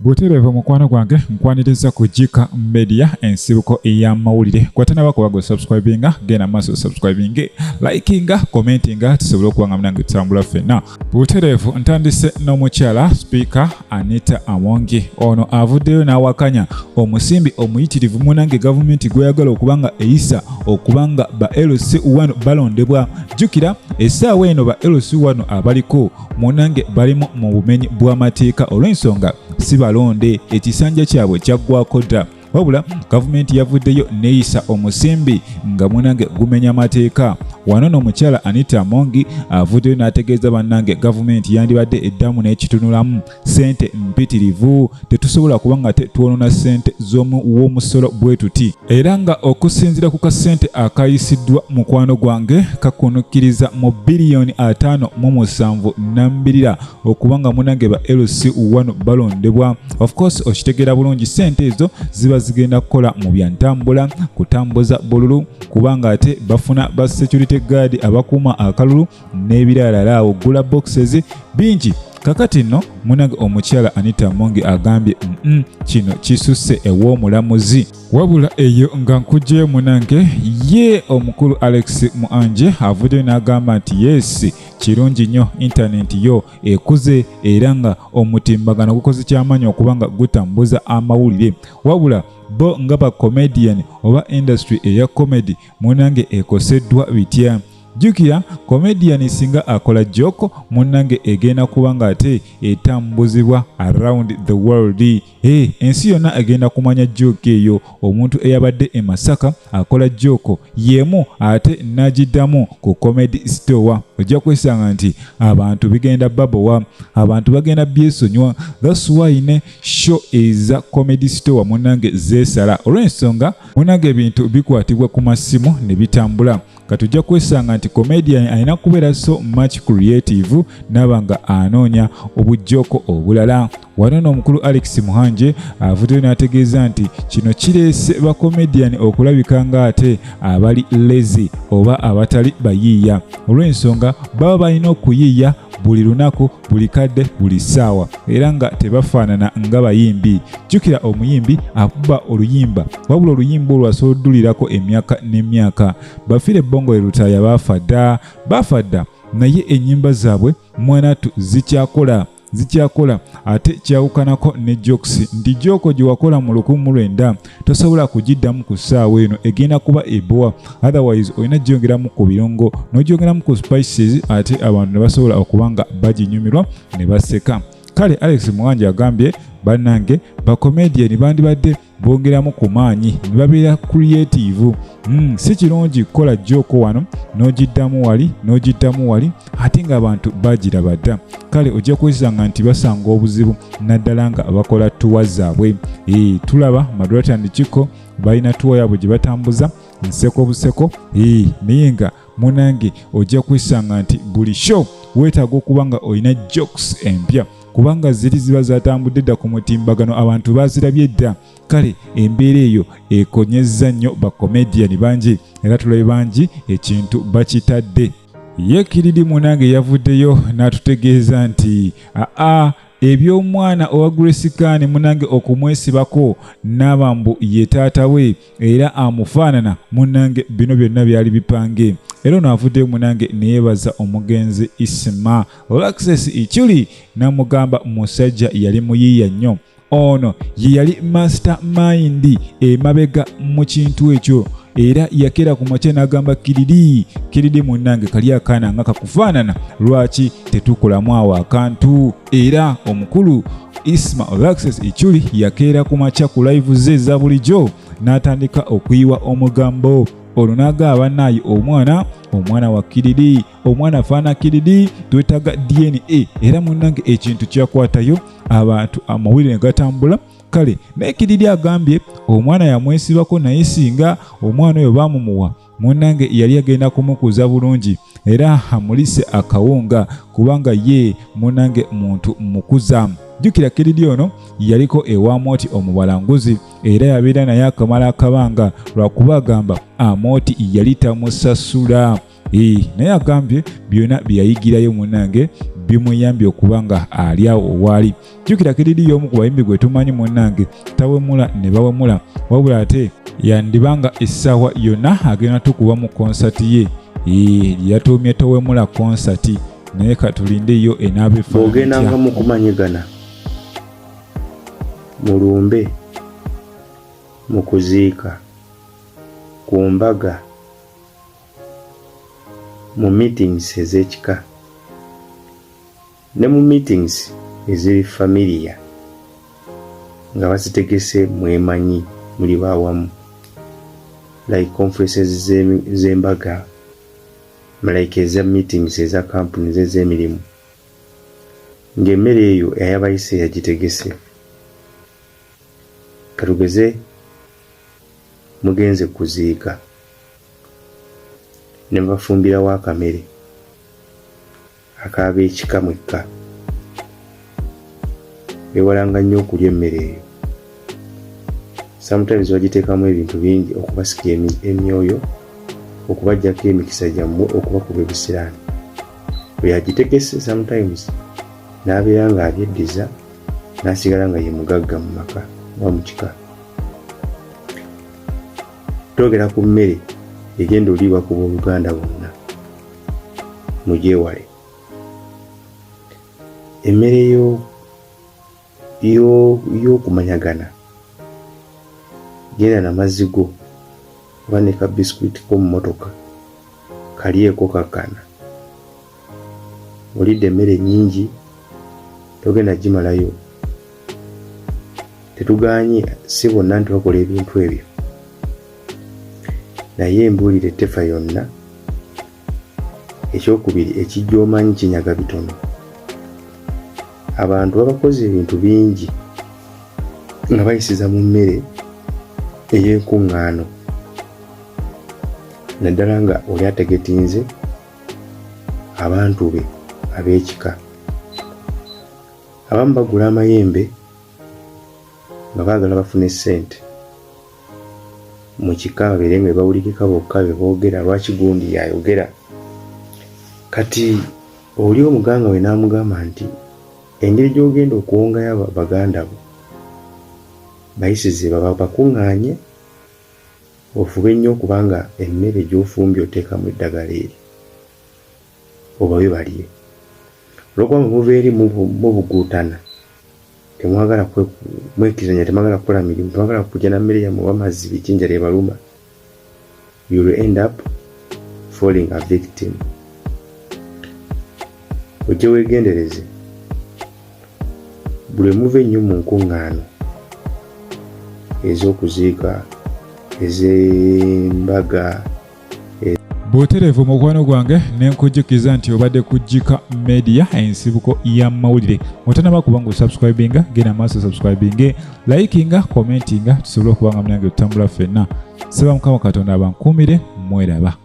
Butereevu mukwano gwange nkwaniriza kujika media ensibuko ey'amawulire kwatanaba kubago subscribinga genda maaso subscribing likinga commentinga tusobole okuwanga munange tutambula ffenna. Butereevu ntandise n'omukyala speaker Anitah Among ono avuddeyo n'awakanya omusimbi omuyitirivu munange gavumenti gweyagala okubanga eyisa okubanga ba LC1 balondebwa. Jjukira essaawa eno ba LC1 abaliko munange balimu mu bumenyi bw'amateeka olw'ensonga si balonde ekisanja kyabwe kyaggwako dda wabula gavumenti yavuddeyo neeyisa omusimbi nga munange gumenya amateeka. Wano n'omukyala Anitah Among avuddeyo n'ategeeza bannange gavumenti yandibadde eddamu n'ekitunulamu ssente mpitirivu tetusobola kuba nga twonona ssente z'omusolo bwe tuti era nga okusinziira ku kasente akayisiddwa mukwano gwange kakunukiriza mu biliyoni 5.72 okubanga munange ba LC1 balondebwa. Of course okitegeera bulungi ssente ezo ziba zigenda kukola mu byantambula kutambuza bululu kubanga ate bafuna ba security guard abakuuma akalulu n'ebirala awo gula boxes bingi. Kakati nno munange omukyala Anitah Among agambye kino kisusse ew'omulamuzi wabula eyo nga nkujjeyo munange ye omukulu Alex Muanje avuddeyo n'agamba nti yes kirungi nnyo internet yo ekuze era nga omutimbagano gukoze ky'amaanyi okubanga gutambuza amawulire wabula bo nga ba comedian oba industry eya comedy munange ekoseddwa bitya. Jjukira comedian singa akola joko munange egenda kubanga ate etambuzibwa around the world. Ensi yonna egenda kumanya joke eyo. Omuntu eyabadde e Masaka akola joko yemu ate najiddamu ku comedy store ojja kwesanga nti abantu bigenda babowa abantu bagenda byesonywa. That's why ne show eza comedy store munange zeesala olw'ensonga munange ebintu bikwatibwa ku masimu ne bitambula. Katujja kwesanga nti comedian alina kubeera so much creative nabanga anoonya obujjoko obulala. Wano n'omukulu Alex Muhanje avuddeyo n'ategeeza nti kino kireese ba comedian okulabika nga ate abali lazy oba abatali bayiiya olw'ensonga baba balina okuyiiya buli lunaku buli kadde buli ssaawa era nga tebafaanana nga bayimbi. Jjukira omuyimbi akuba oluyimba wabula oluyimba olwo asobola oddulirako emyaka n'emyaka. Bafiire Bongo Erutaaya baafa dda naye ennyimba zaabwe mwanatu zikyakola ate kyawukanako ne jokes nti joko gye wakola mu 1900 tosobola kugiddamu ku ssaawa eno egenda kuba ebowa otherwise olina gyongeramu ku birungo n'ogyongeramu ku spices ate abantu ne basobola okubanga baginyumirwa ne baseka. Kale Alex Muhanje agambye bannange bakomediani bandibadde bongeramu ku maanyi ne babeera creative. Si kirungi kukola joko wano n'ogiddamu wali ate nga abantu bagiraba dda. Kale ojja kwesanga nti basanga obuzibu naddala nga bakola tuwa zaabwe. Tulaba Madulatya Ndikiko balina tuwa yaabwe gye batambuza nseko buseko naye nga munange ojja kwesanga nti buli show weetaaga okuba nga olina jokes empya kubanga ziri ziba zatambudde dda ku mutimbagano abantu bazirabye dda. Kale embeera eyo ekonyezza nnyo bakomediani bangi era tulabe bangi ekintu bakitadde. Ye Kiridi munange yavuddeyo n'atutegeeza nti eby'omwana owa Grace Khan munange okumwesibako n'abambu ye taata we era amufaanana munange bino byonna byali bipange. Era ono avuddeyo munange neyebaza omugenzi Isma Access Ichuli n'amugamba musajja yali muyiiya nnyo. Ono ye yali mastermind emabega mu kintu ekyo era yakera ku makya n'agamba Kiridi munange kali akaana nga kakufaanana lwaki tetukolamu awo akantu. Era omukulu Isma Access Ichuli yakeera ku makya ku live ze za bulijjo n'atandika okuyiwa omugambo olwo n'agamba naye omwana wa Kiridi omwana afaana Kiridi twetaaga DNA era munange ekintu kyakwatayo abantu amawulire gatambula. Kale naye Kiridi agambye omwana yamwesibako naye singa omwana oyo baamumuwa munange yali agenda kumukuza bulungi era amulise akawunga kubanga ye munange muntu mukuza. Jjukira Kiridi ono yaliko ewa Mooti omubalanguzi era yabeera naye akamala akabanga lwakuba agamba Amooti yali tamusasula. Naye agambye byonna bye yayigirayo munange bimuyambye okuba nga ali awo waali. Jjukira Kididi y'omu ku bayimbi gwe tumanyi munnange tawemula ne bawemula, wabula ate yandibanga essaawa yonna agenda tukuba mu konsati ye yatuumye towemula konsati, naye katulindeyo enaaba efaanana. Bw'ogendanga mu kumanyigana mu lumbe, mu kuziika, ku mbaga, mu meetings ez'ekika ne mu meetings eziri familia nga bazitegese mwemanyi muli bawamu, like conferences z'embaga, like eza meetings eza companies ez'emirimu, ng'emmere eyo eyabayise yagitegese. Katugeze mugenze kuziika ne bafumbirawo akamere ak'ab'ekika mwekka, beewalanga nnyo okulya emmere eyo. Sometimes bagiteekamu ebintu bingi okubasika emyoyo, okubaggyako emikisa gyammwe, okubakuba ebisiraani. Bwe yagitegese sometimes n'abeera ng'abyeddiza n'asigala nga ye mugagga mu maka wa mu kika. Twogera ku mmere egenda oliibwa ku booluganda bonna, mugyewale. Emmere y'okumanyagana, genda n'amazzi go oba ne ka biscuit ko mu motoka kalyeko kakkana. Olidde emmere nnyingi togenda gimalayo. Tetuganye si bonna nti bakola ebintu ebyo, naye mbuulire ettefa yonna. Ekyokubiri, ekijja omanyi kinyaga bitono. Abantu babakoze ebintu bingi nga bayisiza mu mmere ey'enkuŋŋaano, naddala nga oli ategetinze abantu be ab'ekika. Abamu bagula amayembe nga baagala bafune ssente mu kika, babeere nga bawulikika bokka be boogera, lwaki gundi yayogera. Kati oli omuganga we n'amugamba nti engeri gy'ogenda okuwongayo baganda bo bayisize bakuŋŋaanye, ofube nnyo okubanga emmere gy'ofumbye oteekamu eddagala eri obawe balye. Olwokuba muva eri mubuguutana, temwagala mwekkirizanya, temwagala kukola mirimu, temwagala kujja na mmere yammwe oba mazzi bijinja lyebaluma, you will end up falling a victim. Ojje weegendereze buli muva ennyo mu nkuŋŋaano ez'okuziika, ez'embaga. Butereevu mukwano gwange nenkujjukiza nti obadde kujjika media ensibuko ya mawulire. Otanaba kuba ngu subscribinga, genda maaso subscribinge, likinga, commentinga, tusobole okuba nga munange tutambula ffenna. Saba Mukama Katonda abankuumire, mweraba.